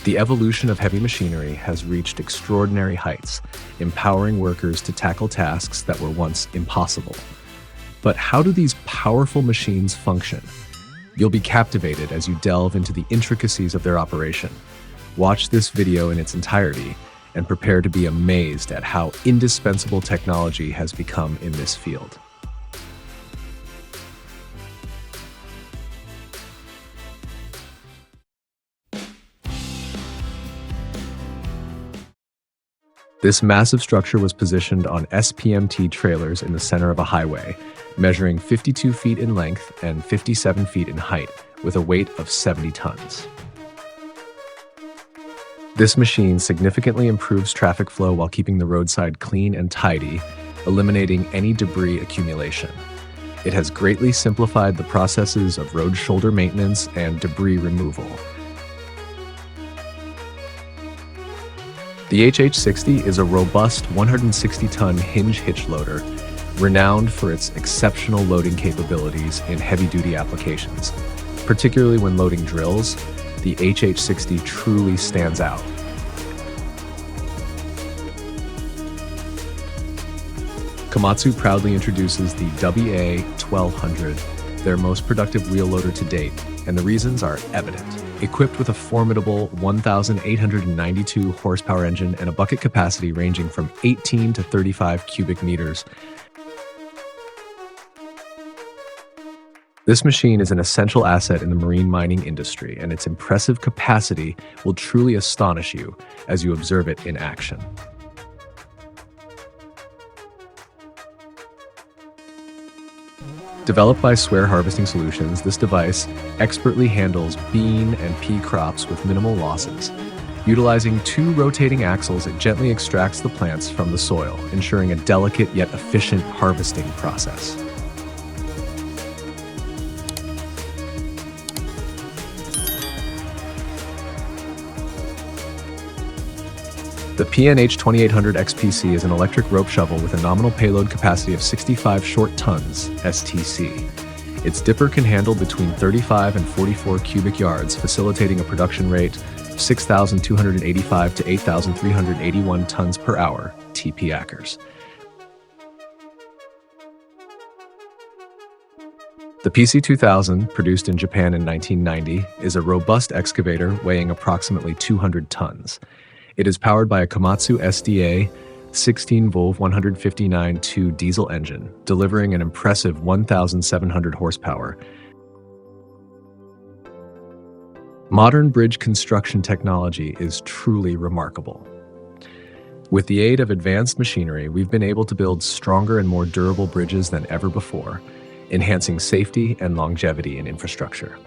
The evolution of heavy machinery has reached extraordinary heights, empowering workers to tackle tasks that were once impossible. But how do these powerful machines function? You'll be captivated as you delve into the intricacies of their operation. Watch this video in its entirety and prepare to be amazed at how indispensable technology has become in this field. This massive structure was positioned on SPMT trailers in the center of a highway, measuring 52 feet in length and 57 feet in height, with a weight of 70 tons. This machine significantly improves traffic flow while keeping the roadside clean and tidy, eliminating any debris accumulation. It has greatly simplified the processes of road shoulder maintenance and debris removal. The HH60 is a robust 160-ton hinge hitch loader, renowned for its exceptional loading capabilities in heavy-duty applications. Particularly when loading drills, the HH60 truly stands out. Komatsu proudly introduces the WA-1200, their most productive wheel loader to date, and the reasons are evident. Equipped with a formidable 1,892 horsepower engine and a bucket capacity ranging from 18 to 35 cubic meters, this machine is an essential asset in the marine mining industry, and its impressive capacity will truly astonish you as you observe it in action. Developed by Swear Harvesting Solutions, this device expertly handles bean and pea crops with minimal losses. Utilizing 2 rotating axles, it gently extracts the plants from the soil, ensuring a delicate yet efficient harvesting process. The PNH 2800 XPC is an electric rope shovel with a nominal payload capacity of 65 short tons, STC. Its dipper can handle between 35 and 44 cubic yards, facilitating a production rate of 6,285 to 8,381 tons per hour, TP acres. The PC2000, produced in Japan in 1990, is a robust excavator weighing approximately 200 tons. It is powered by a Komatsu SDA 16-volt 159.2 diesel engine, delivering an impressive 1,700 horsepower. Modern bridge construction technology is truly remarkable. With the aid of advanced machinery, we've been able to build stronger and more durable bridges than ever before, enhancing safety and longevity in infrastructure.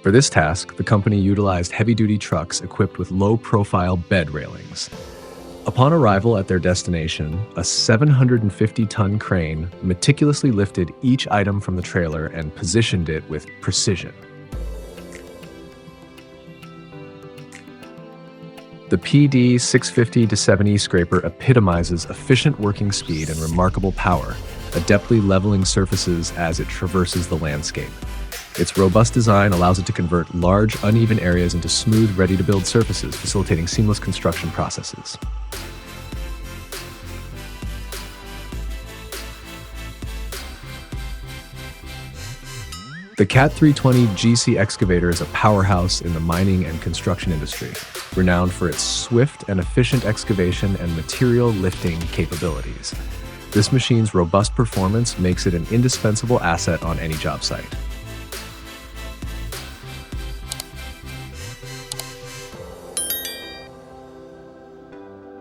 For this task, the company utilized heavy-duty trucks equipped with low-profile bed railings. Upon arrival at their destination, a 750-ton crane meticulously lifted each item from the trailer and positioned it with precision. The PD 650-7E scraper epitomizes efficient working speed and remarkable power, adeptly leveling surfaces as it traverses the landscape. Its robust design allows it to convert large, uneven areas into smooth, ready-to-build surfaces, facilitating seamless construction processes. The CAT 320 GC excavator is a powerhouse in the mining and construction industry, renowned for its swift and efficient excavation and material lifting capabilities. This machine's robust performance makes it an indispensable asset on any job site.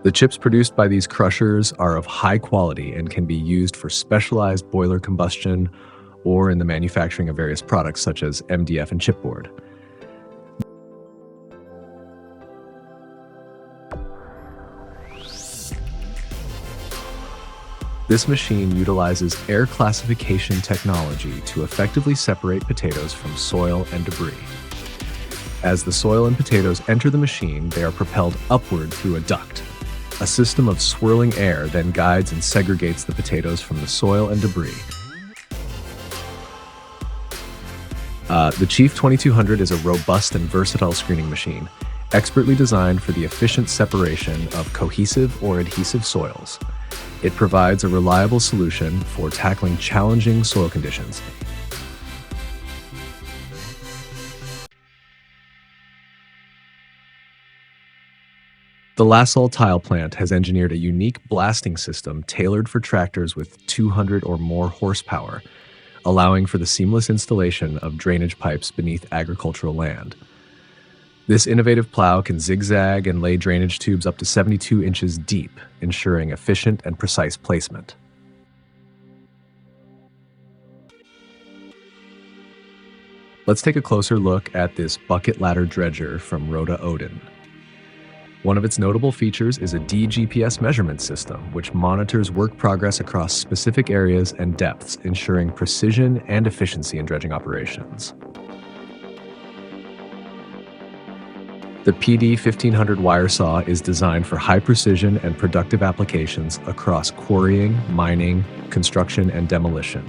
The chips produced by these crushers are of high quality and can be used for specialized boiler combustion or in the manufacturing of various products such as MDF and chipboard. This machine utilizes air classification technology to effectively separate potatoes from soil and debris. As the soil and potatoes enter the machine, they are propelled upward through a duct. A system of swirling air then guides and segregates the potatoes from the soil and debris. The Chief 2200 is a robust and versatile screening machine, expertly designed for the efficient separation of cohesive or adhesive soils. It provides a reliable solution for tackling challenging soil conditions. The Lassol tile plant has engineered a unique blasting system tailored for tractors with 200 or more horsepower, allowing for the seamless installation of drainage pipes beneath agricultural land. This innovative plow can zigzag and lay drainage tubes up to 72 inches deep, ensuring efficient and precise placement. Let's take a closer look at this bucket ladder dredger from Rhoda Odin. One of its notable features is a DGPS measurement system, which monitors work progress across specific areas and depths, ensuring precision and efficiency in dredging operations. The PD 1500 wire saw is designed for high precision and productive applications across quarrying, mining, construction, and demolition.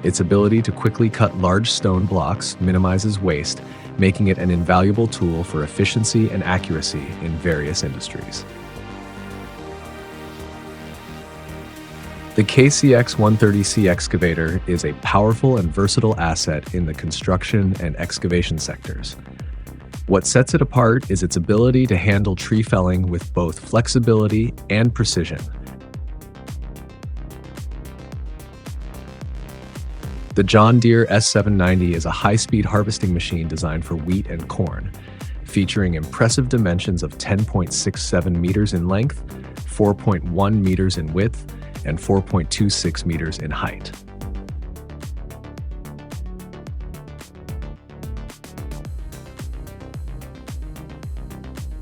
Its ability to quickly cut large stone blocks minimizes waste, making it an invaluable tool for efficiency and accuracy in various industries. The KCX 130C excavator is a powerful and versatile asset in the construction and excavation sectors. What sets it apart is its ability to handle tree felling with both flexibility and precision. The John Deere S790 is a high-speed harvesting machine designed for wheat and corn, featuring impressive dimensions of 10.67 meters in length, 4.1 meters in width, and 4.26 meters in height.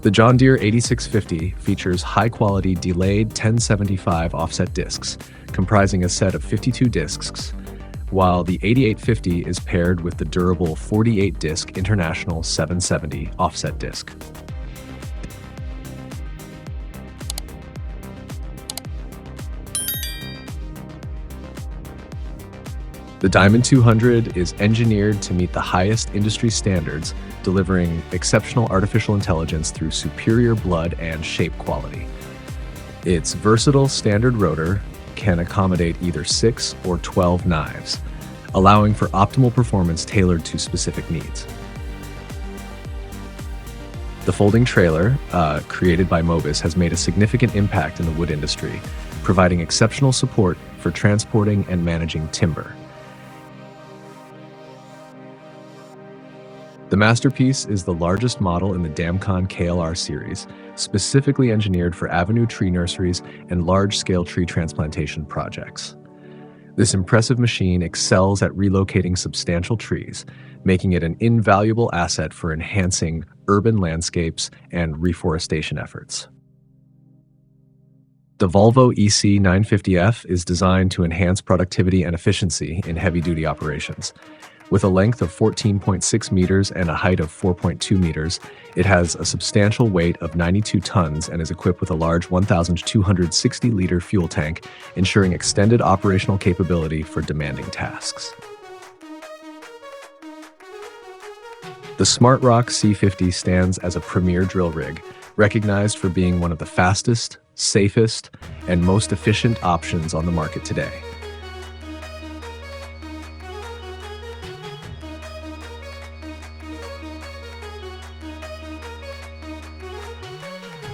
The John Deere 8650 features high-quality delayed 1075 offset discs, comprising a set of 52 discs, while the 8850 is paired with the durable 48-disc International 770 offset disc. The Diamond 200 is engineered to meet the highest industry standards, delivering exceptional artificial intelligence through superior blood and shape quality. Its versatile standard rotor can accommodate either 6 or 12 knives, allowing for optimal performance tailored to specific needs. The folding trailer, created by Mobis, has made a significant impact in the wood industry, providing exceptional support for transporting and managing timber. The Masterpiece is the largest model in the Damcon KLR series, specifically engineered for avenue tree nurseries and large-scale tree transplantation projects. This impressive machine excels at relocating substantial trees, making it an invaluable asset for enhancing urban landscapes and reforestation efforts. The Volvo EC950F is designed to enhance productivity and efficiency in heavy-duty operations. With a length of 14.6 meters and a height of 4.2 meters, it has a substantial weight of 92 tons and is equipped with a large 1,260-liter fuel tank, ensuring extended operational capability for demanding tasks. The SmartRock C50 stands as a premier drill rig, recognized for being one of the fastest, safest, and most efficient options on the market today.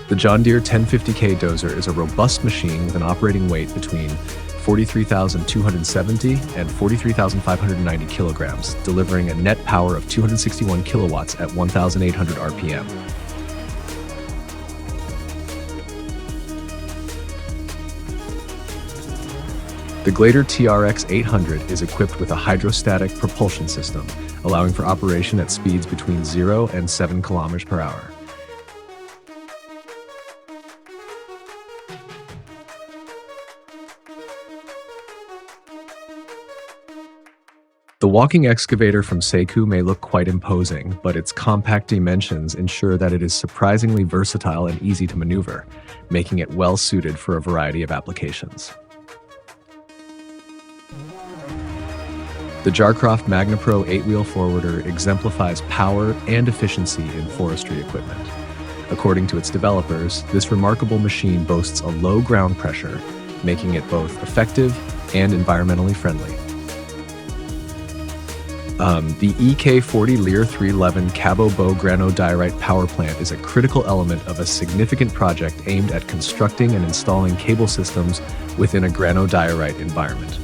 The John Deere 1050K dozer is a robust machine with an operating weight between 43,270 and 43,590 kilograms, delivering a net power of 261 kilowatts at 1,800 RPM. The Glader TRX 800 is equipped with a hydrostatic propulsion system, allowing for operation at speeds between 0 and 7 kilometers per hour. The walking excavator from Seiko may look quite imposing, but its compact dimensions ensure that it is surprisingly versatile and easy to maneuver, making it well suited for a variety of applications. The Jarcroft MagnaPro 8-wheel forwarder exemplifies power and efficiency in forestry equipment. According to its developers, this remarkable machine boasts a low ground pressure, making it both effective and environmentally friendly. The EK40 Lear 311 Cabo Bow granodiorite power plant is a critical element of a significant project aimed at constructing and installing cable systems within a granodiorite environment.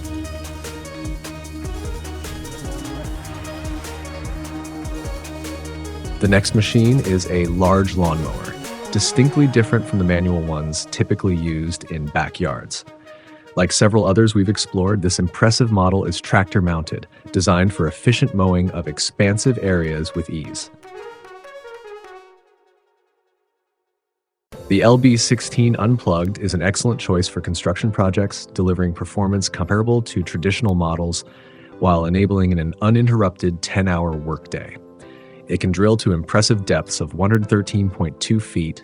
The next machine is a large lawnmower, distinctly different from the manual ones typically used in backyards. Like several others we've explored, this impressive model is tractor-mounted, designed for efficient mowing of expansive areas with ease. The LB16 Unplugged is an excellent choice for construction projects, delivering performance comparable to traditional models while enabling an uninterrupted 10-hour workday. It can drill to impressive depths of 113.2 feet.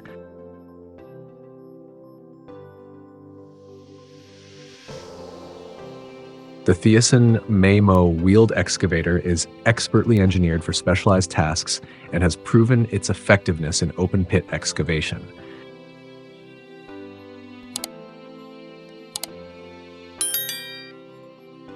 The Thiessen Maymo wheeled excavator is expertly engineered for specialized tasks and has proven its effectiveness in open pit excavation.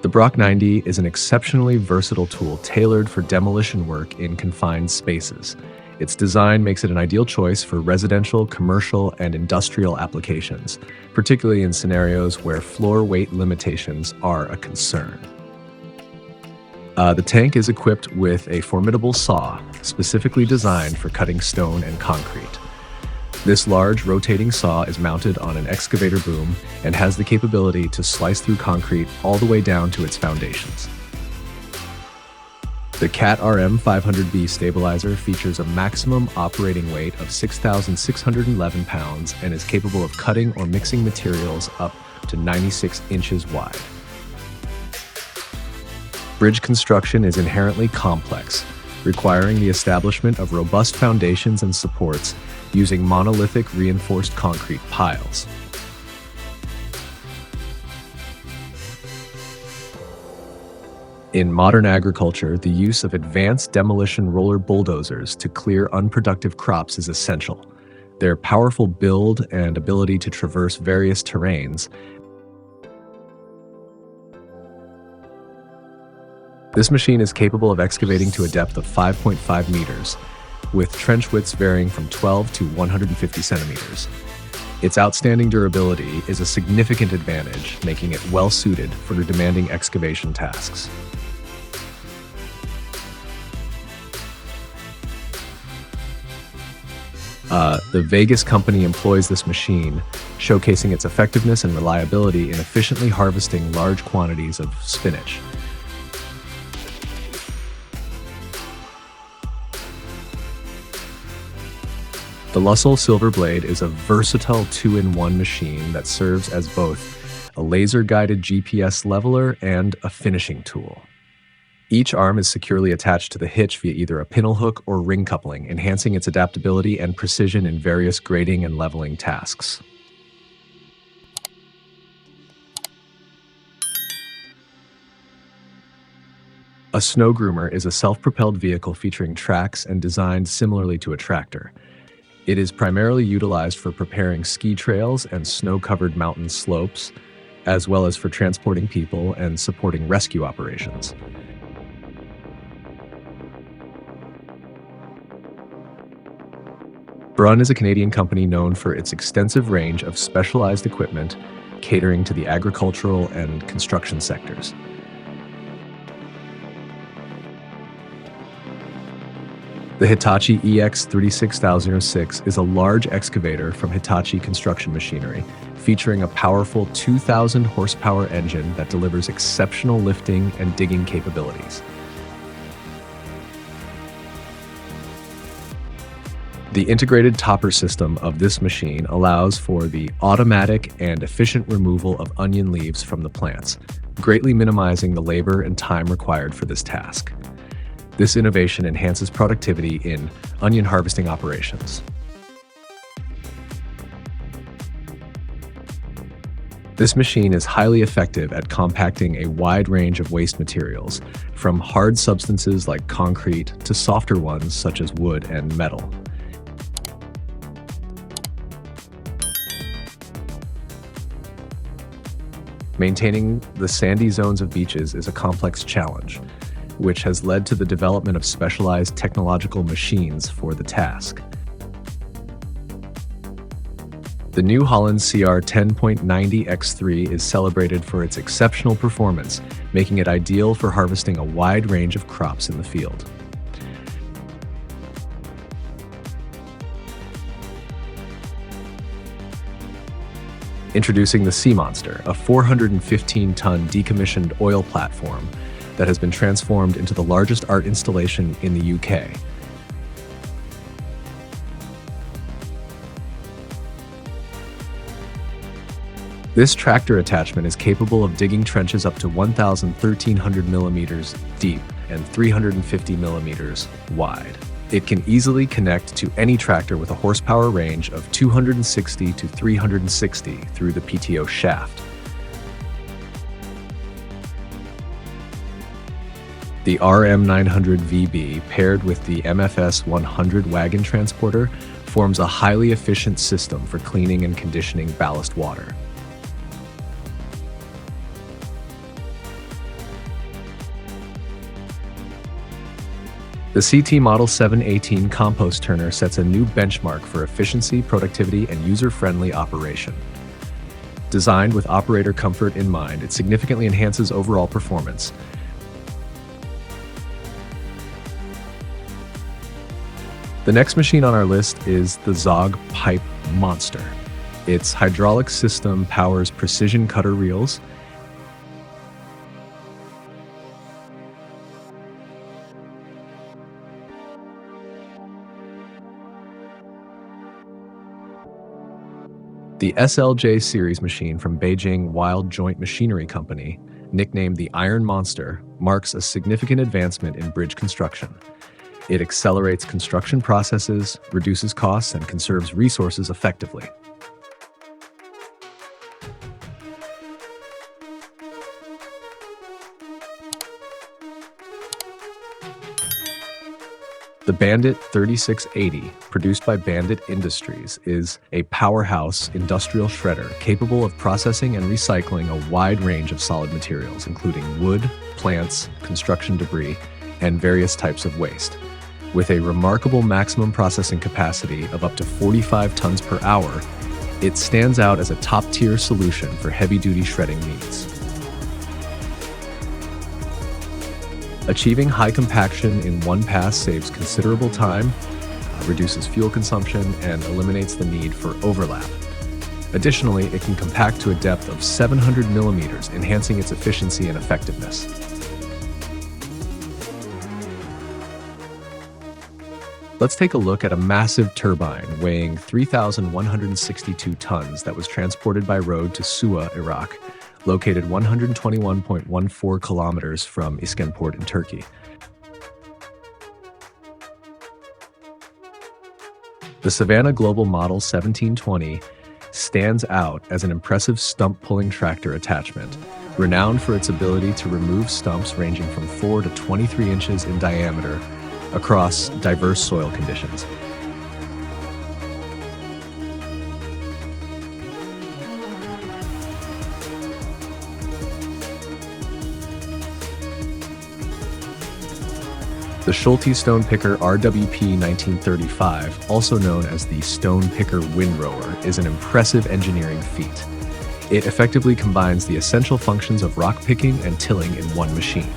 The Brock 90 is an exceptionally versatile tool tailored for demolition work in confined spaces. Its design makes it an ideal choice for residential, commercial, and industrial applications, particularly in scenarios where floor weight limitations are a concern. The tank is equipped with a formidable saw, specifically designed for cutting stone and concrete. This large rotating saw is mounted on an excavator boom and has the capability to slice through concrete all the way down to its foundations. The CAT RM 500B stabilizer features a maximum operating weight of 6,611 pounds and is capable of cutting or mixing materials up to 96 inches wide. Bridge construction is inherently complex, requiring the establishment of robust foundations and supports using monolithic reinforced concrete piles. In modern agriculture, the use of advanced demolition roller bulldozers to clear unproductive crops is essential. Their powerful build and ability to traverse various terrains. This machine is capable of excavating to a depth of 5.5 meters, with trench widths varying from 12 to 150 centimeters. Its outstanding durability is a significant advantage, making it well suited for demanding excavation tasks. The Vegas company employs this machine, showcasing its effectiveness and reliability in efficiently harvesting large quantities of spinach. The Lussel Silver Blade is a versatile 2-in-1 machine that serves as both a laser-guided GPS leveler and a finishing tool. Each arm is securely attached to the hitch via either a pintle hook or ring coupling, enhancing its adaptability and precision in various grading and leveling tasks. A snow groomer is a self-propelled vehicle featuring tracks and designed similarly to a tractor. It is primarily utilized for preparing ski trails and snow-covered mountain slopes, as well as for transporting people and supporting rescue operations. Brunn is a Canadian company known for its extensive range of specialized equipment catering to the agricultural and construction sectors. The Hitachi EX36006 is a large excavator from Hitachi Construction Machinery, featuring a powerful 2,000 horsepower engine that delivers exceptional lifting and digging capabilities. The integrated topper system of this machine allows for the automatic and efficient removal of onion leaves from the plants, greatly minimizing the labor and time required for this task. This innovation enhances productivity in onion harvesting operations. This machine is highly effective at compacting a wide range of waste materials, from hard substances like concrete to softer ones such as wood and metal. Maintaining the sandy zones of beaches is a complex challenge, which has led to the development of specialized technological machines for the task. The New Holland CR 10.90 X3 is celebrated for its exceptional performance, making it ideal for harvesting a wide range of crops in the field. Introducing the Sea Monster, a 415-ton decommissioned oil platform that has been transformed into the largest art installation in the UK. This tractor attachment is capable of digging trenches up to 1,1300 millimeters deep and 350 millimeters wide. It can easily connect to any tractor with a horsepower range of 260 to 360 through the PTO shaft. The RM900VB paired with the MFS 100 wagon transporter forms a highly efficient system for cleaning and conditioning ballast water. The CT Model 718 compost turner sets a new benchmark for efficiency, productivity, and user-friendly operation. Designed with operator comfort in mind, it significantly enhances overall performance. The next machine on our list is the Zog Pipe Monster. Its hydraulic system powers precision cutter reels, the SLJ series machine from Beijing Wild Joint Machinery Company, nicknamed the Iron Monster, marks a significant advancement in bridge construction. It accelerates construction processes, reduces costs, and conserves resources effectively. The Bandit 3680, produced by Bandit Industries, is a powerhouse industrial shredder capable of processing and recycling a wide range of solid materials, including wood, plants, construction debris, and various types of waste. With a remarkable maximum processing capacity of up to 45 tons per hour, it stands out as a top-tier solution for heavy-duty shredding needs. Achieving high compaction in one pass saves considerable time, reduces fuel consumption, and eliminates the need for overlap. Additionally, it can compact to a depth of 700 millimeters, enhancing its efficiency and effectiveness. Let's take a look at a massive turbine weighing 3,162 tons that was transported by road to Suwa, Iraq, located 121.14 kilometers from Iskenderun in Turkey. The Savannah Global Model 1720 stands out as an impressive stump-pulling tractor attachment, renowned for its ability to remove stumps ranging from 4 to 23 inches in diameter across diverse soil conditions. The Schulte Stone Picker RWP 1935, also known as the Stone Picker Windrower, is an impressive engineering feat. It effectively combines the essential functions of rock picking and tilling in one machine.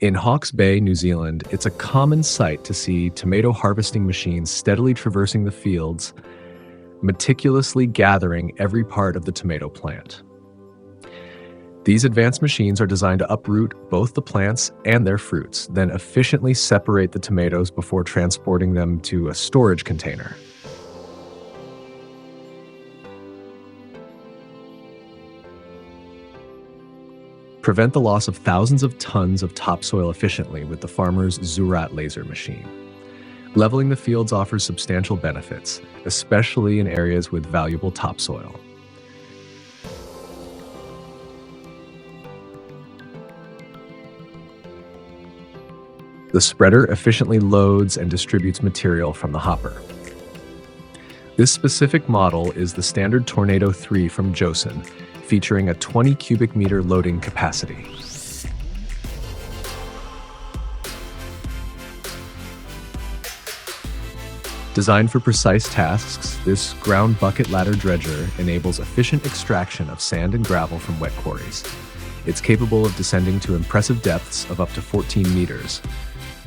In Hawke's Bay, New Zealand, it's a common sight to see tomato harvesting machines steadily traversing the fields meticulously gathering every part of the tomato plant. These advanced machines are designed to uproot both the plants and their fruits, then efficiently separate the tomatoes before transporting them to a storage container. Prevent the loss of thousands of tons of topsoil efficiently with the farmer's Zurat laser machine. Leveling the fields offers substantial benefits, especially in areas with valuable topsoil. The spreader efficiently loads and distributes material from the hopper. This specific model is the standard Tornado 3 from Joseon, featuring a 20 cubic meter loading capacity. Designed for precise tasks, this ground bucket ladder dredger enables efficient extraction of sand and gravel from wet quarries. It's capable of descending to impressive depths of up to 14 meters,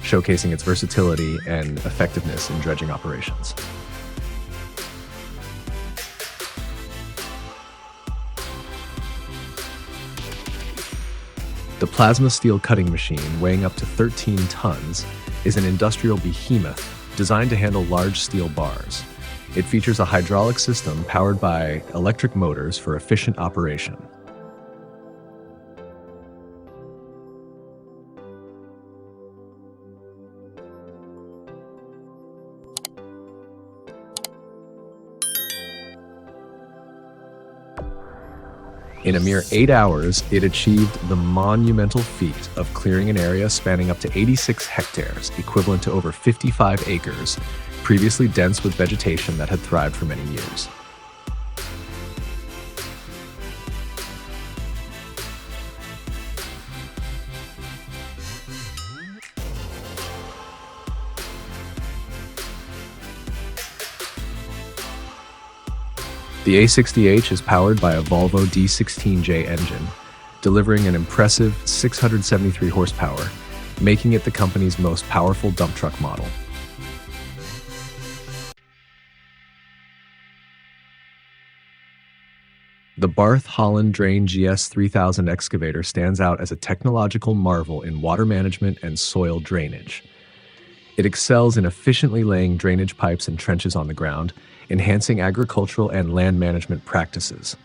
showcasing its versatility and effectiveness in dredging operations. The plasma steel cutting machine, weighing up to 13 tons, is an industrial behemoth designed to handle large steel bars. It features a hydraulic system powered by electric motors for efficient operation. In a mere 8 hours, it achieved the monumental feat of clearing an area spanning up to 86 hectares, equivalent to over 55 acres, previously dense with vegetation that had thrived for many years. The A60H is powered by a Volvo D16J engine, delivering an impressive 673 horsepower, making it the company's most powerful dump truck model. The Barth Holland Drain GS 3000 excavator stands out as a technological marvel in water management and soil drainage. It excels in efficiently laying drainage pipes and trenches on the ground, enhancing agricultural and land management practices.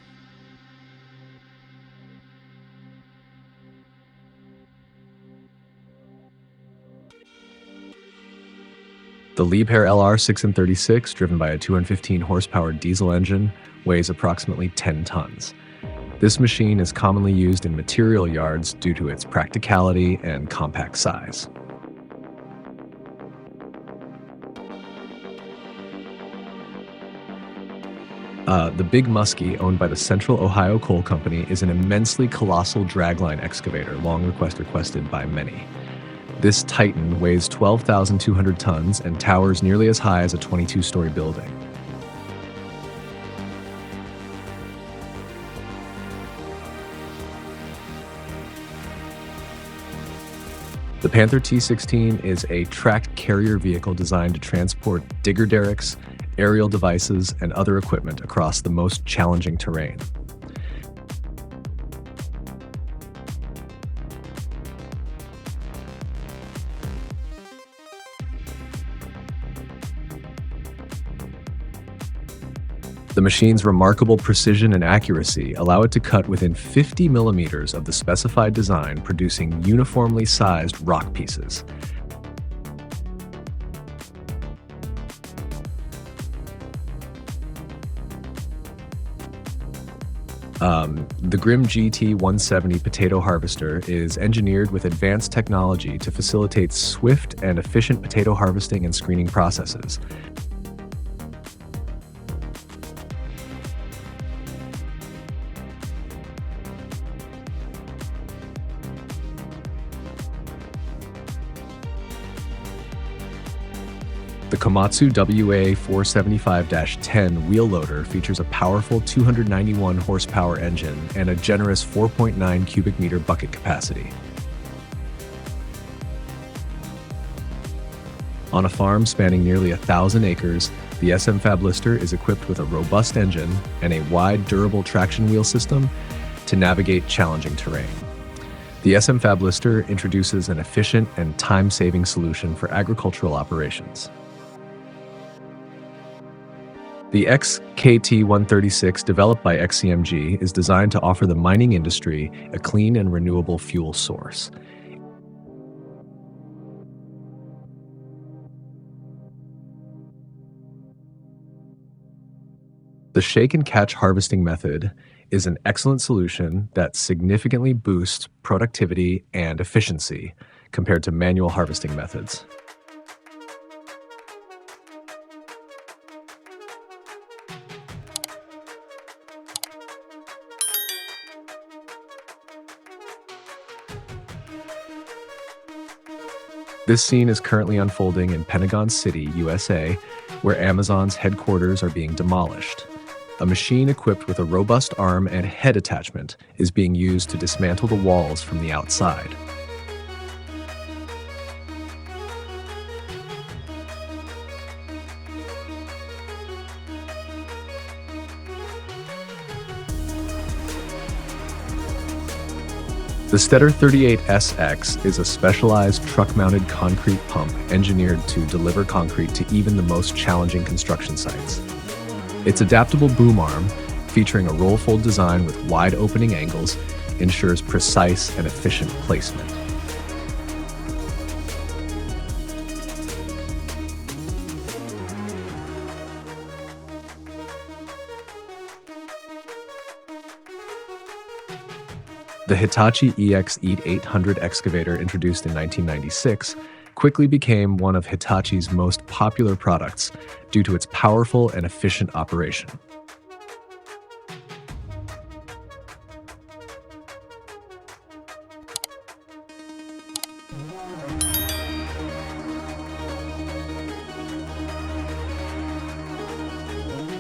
The Liebherr LR 636, driven by a 215 horsepower diesel engine, weighs approximately 10 tons. This machine is commonly used in material yards due to its practicality and compact size. The Big Muskie, owned by the Central Ohio Coal Company, is an immensely colossal dragline excavator, long requested by many. This titan weighs 12,200 tons and towers nearly as high as a 22-story building. The Panther T16 is a tracked carrier vehicle designed to transport digger derricks, aerial devices, and other equipment across the most challenging terrain. The machine's remarkable precision and accuracy allow it to cut within 50 millimeters of the specified design, producing uniformly sized rock pieces. The Grimm GT170 potato harvester is engineered with advanced technology to facilitate swift and efficient potato harvesting and screening processes. The Komatsu WA475-10 wheel loader features a powerful 291 horsepower engine and a generous 4.9 cubic meter bucket capacity. On a farm spanning nearly 1,000 acres, The SM Fab Lister is equipped with a robust engine and a wide, durable traction wheel system to navigate challenging terrain. The SM Fab Lister introduces an efficient and time-saving solution for agricultural operations. The XKT-136, developed by XCMG, is designed to offer the mining industry a clean and renewable fuel source. The shake and catch harvesting method is an excellent solution that significantly boosts productivity and efficiency compared to manual harvesting methods. This scene is currently unfolding in Pentagon City, USA, where Amazon's headquarters are being demolished. A machine equipped with a robust arm and head attachment is being used to dismantle the walls from the outside. The Stetter 38SX is a specialized truck-mounted concrete pump engineered to deliver concrete to even the most challenging construction sites. Its adaptable boom arm, featuring a roll-fold design with wide opening angles, ensures precise and efficient placement. The Hitachi EX-EAT 800 excavator, introduced in 1996, quickly became one of Hitachi's most popular products due to its powerful and efficient operation.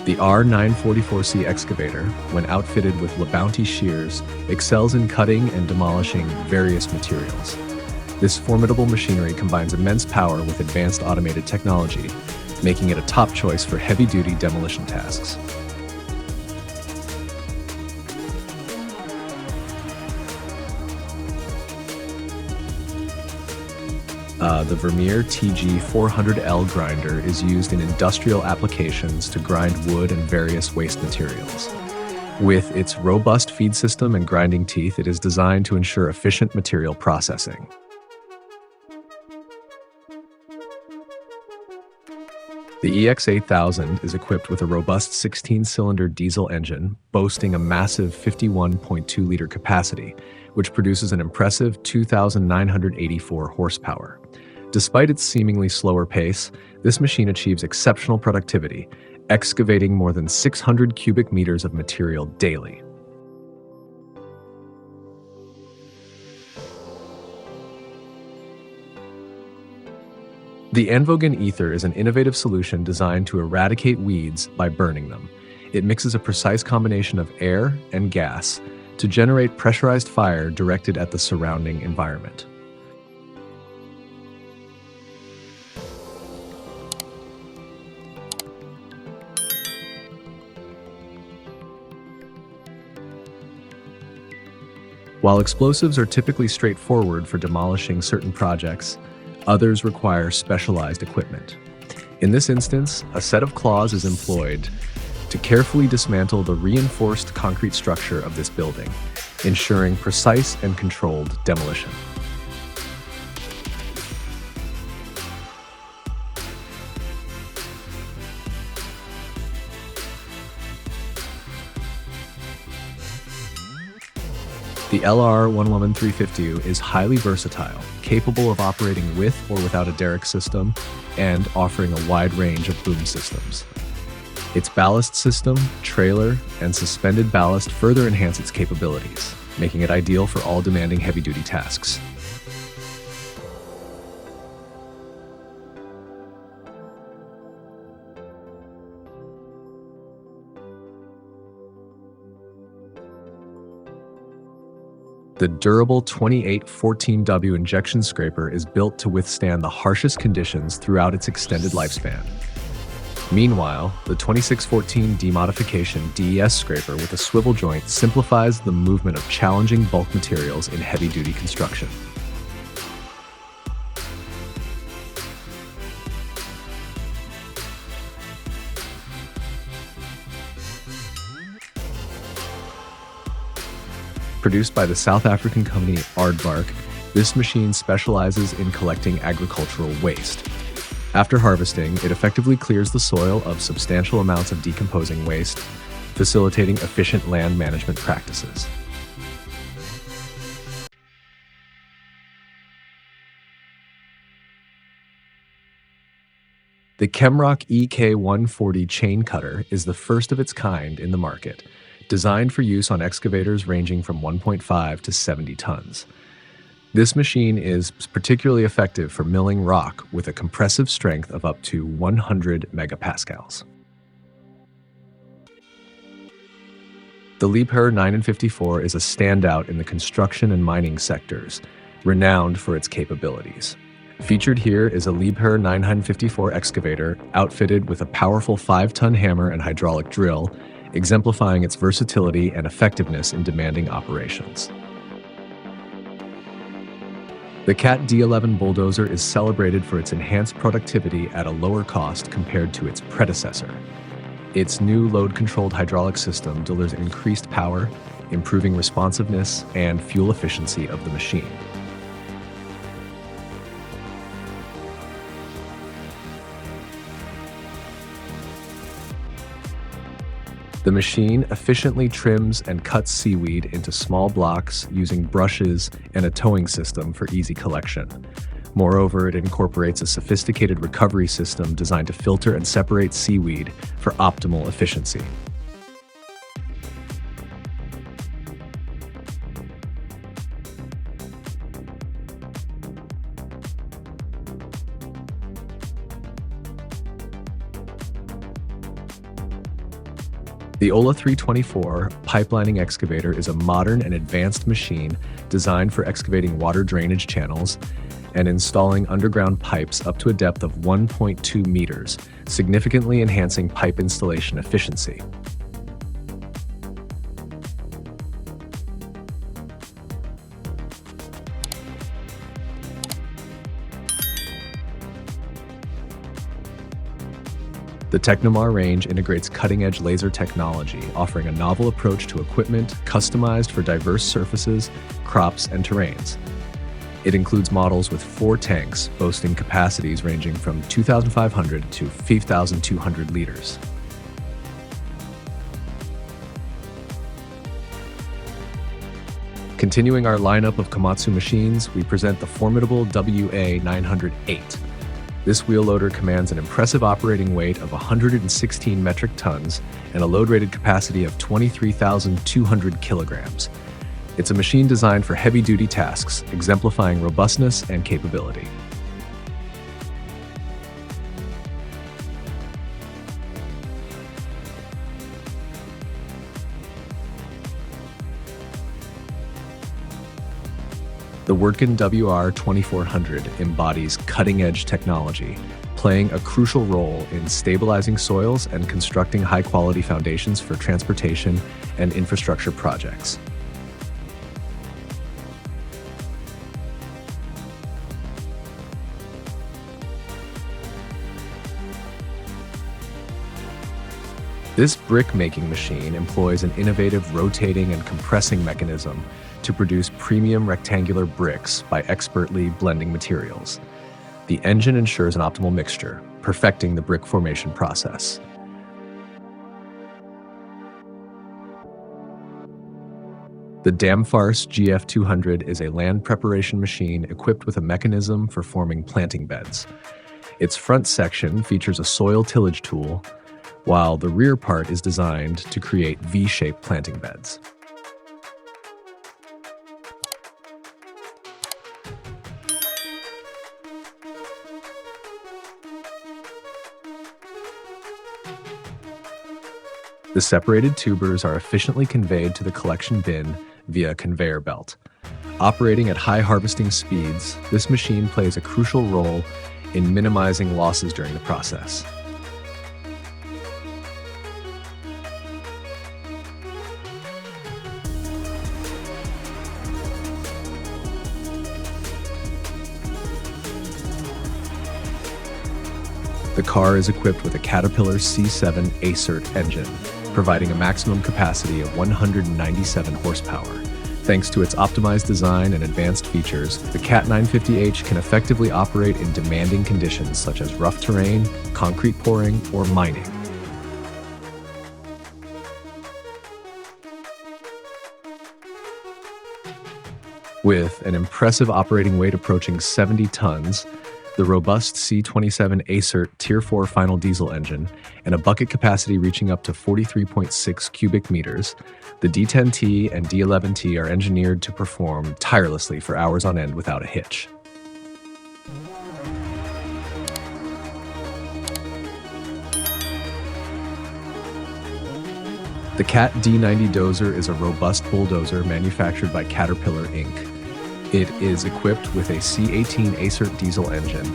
The R944C excavator, when outfitted with LaBounty shears, excels in cutting and demolishing various materials. This formidable machinery combines immense power with advanced automated technology, making it a top choice for heavy-duty demolition tasks. The Vermeer TG400L grinder is used in industrial applications to grind wood and various waste materials. With its robust feed system and grinding teeth, it is designed to ensure efficient material processing. The EX8000 is equipped with a robust 16-cylinder diesel engine, boasting a massive 51.2-liter capacity, which produces an impressive 2,984 horsepower. Despite its seemingly slower pace, this machine achieves exceptional productivity, excavating more than 600 cubic meters of material daily. The Anvogen Ether is an innovative solution designed to eradicate weeds by burning them. It mixes a precise combination of air and gas to generate pressurized fire directed at the surrounding environment. While explosives are typically straightforward for demolishing certain projects, others require specialized equipment. In this instance, a set of claws is employed to carefully dismantle the reinforced concrete structure of this building, ensuring precise and controlled demolition. The LR11350 is highly versatile, capable of operating with or without a derrick system, and offering a wide range of boom systems. Its ballast system, trailer, and suspended ballast further enhance its capabilities, making it ideal for all demanding heavy-duty tasks. The durable 2814W injection scraper is built to withstand the harshest conditions throughout its extended lifespan. Meanwhile, the 2614 demodification DES scraper with a swivel joint simplifies the movement of challenging bulk materials in heavy-duty construction. Produced by the South African company Aardvark, this machine specializes in collecting agricultural waste. After harvesting, it effectively clears the soil of substantial amounts of decomposing waste, facilitating efficient land management practices. The Chemrock EK140 chain cutter is the first of its kind in the market, designed for use on excavators ranging from 1.5 to 70 tons. This machine is particularly effective for milling rock with a compressive strength of up to 100 megapascals. The Liebherr 954 is a standout in the construction and mining sectors, renowned for its capabilities. Featured here is a Liebherr 954 excavator outfitted with a powerful 5-ton hammer and hydraulic drill, exemplifying its versatility and effectiveness in demanding operations. The CAT D11 bulldozer is celebrated for its enhanced productivity at a lower cost compared to its predecessor. Its new load-controlled hydraulic system delivers increased power, improving responsiveness and fuel efficiency of the machine. The machine efficiently trims and cuts seaweed into small blocks using brushes and a towing system for easy collection. Moreover, it incorporates a sophisticated recovery system designed to filter and separate seaweed for optimal efficiency. The Ola 324 pipelining excavator is a modern and advanced machine designed for excavating water drainage channels and installing underground pipes up to a depth of 1.2 meters, significantly enhancing pipe installation efficiency. The Technomar range integrates cutting-edge laser technology, offering a novel approach to equipment customized for diverse surfaces, crops, and terrains. It includes models with 4 tanks, boasting capacities ranging from 2,500 to 5,200 liters. Continuing our lineup of Komatsu machines, we present the formidable WA908. This wheel loader commands an impressive operating weight of 116 metric tons and a load-rated capacity of 23,200 kilograms. It's a machine designed for heavy-duty tasks, exemplifying robustness and capability. The Wirtgen WR2400 embodies cutting-edge technology, playing a crucial role in stabilizing soils and constructing high-quality foundations for transportation and infrastructure projects. This brick-making machine employs an innovative rotating and compressing mechanism to produce premium rectangular bricks by expertly blending materials. The engine ensures an optimal mixture, perfecting the brick formation process. The Damfarce GF200 is a land preparation machine equipped with a mechanism for forming planting beds. Its front section features a soil tillage tool, while the rear part is designed to create V-shaped planting beds. The separated tubers are efficiently conveyed to the collection bin via a conveyor belt. Operating at high harvesting speeds, this machine plays a crucial role in minimizing losses during the process. The car is equipped with a Caterpillar C7 Acert engine, providing a maximum capacity of 197 horsepower. Thanks to its optimized design and advanced features, the Cat 950H can effectively operate in demanding conditions such as rough terrain, concrete pouring, or mining. With an impressive operating weight approaching 70 tons, the robust C27 Acert Tier 4 final diesel engine, and a bucket capacity reaching up to 43.6 cubic meters, the D10T and D11T are engineered to perform tirelessly for hours on end without a hitch. The Cat D90 dozer is a robust bulldozer manufactured by Caterpillar Inc. It is equipped with a C18 Acert diesel engine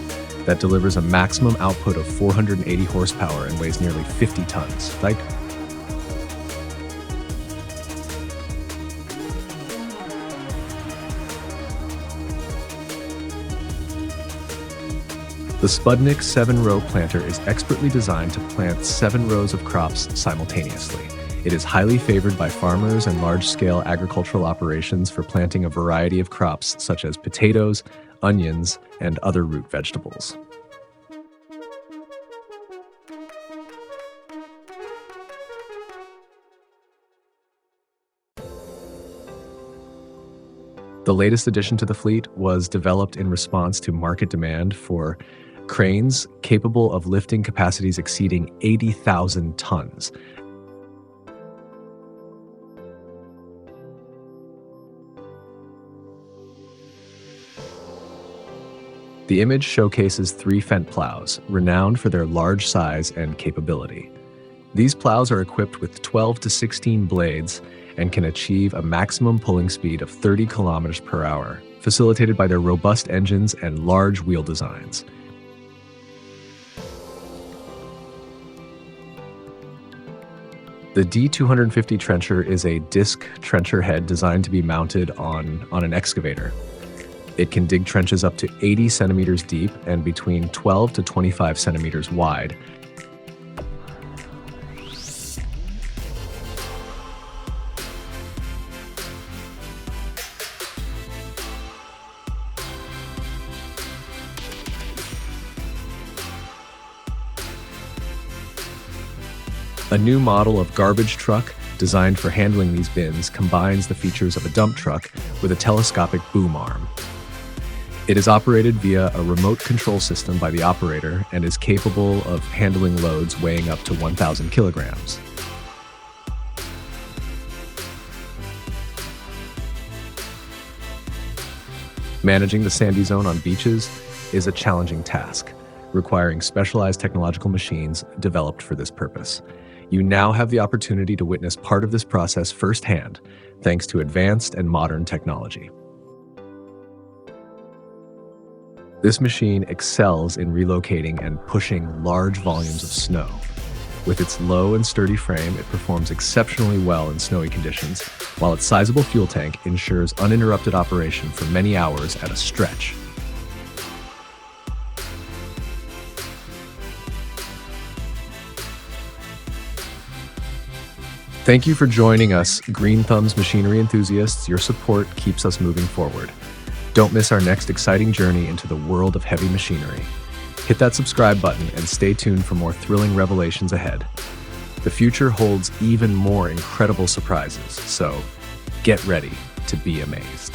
that delivers a maximum output of 480 horsepower and weighs nearly 50 tons. The Spudnik 7-row planter is expertly designed to plant 7 rows of crops simultaneously. It is highly favored by farmers and large-scale agricultural operations for planting a variety of crops such as potatoes, onions, and other root vegetables. The latest addition to the fleet was developed in response to market demand for cranes capable of lifting capacities exceeding 80,000 tons. The image showcases 3 Fendt plows, renowned for their large size and capability. These plows are equipped with 12 to 16 blades and can achieve a maximum pulling speed of 30 kilometers per hour, facilitated by their robust engines and large wheel designs. The D250 trencher is a disc trencher head designed to be mounted on an excavator. It can dig trenches up to 80 centimeters deep and between 12 to 25 centimeters wide. A new model of garbage truck designed for handling these bins combines the features of a dump truck with a telescopic boom arm. It is operated via a remote control system by the operator and is capable of handling loads weighing up to 1,000 kilograms. Managing the sandy zone on beaches is a challenging task, requiring specialized technological machines developed for this purpose. You now have the opportunity to witness part of this process firsthand, thanks to advanced and modern technology. This machine excels in relocating and pushing large volumes of snow. With its low and sturdy frame, it performs exceptionally well in snowy conditions, while its sizable fuel tank ensures uninterrupted operation for many hours at a stretch. Thank you for joining us, Greenthumbs machinery enthusiasts. Your support keeps us moving forward. Don't miss our next exciting journey into the world of heavy machinery. Hit that subscribe button and stay tuned for more thrilling revelations ahead. The future holds even more incredible surprises, so get ready to be amazed.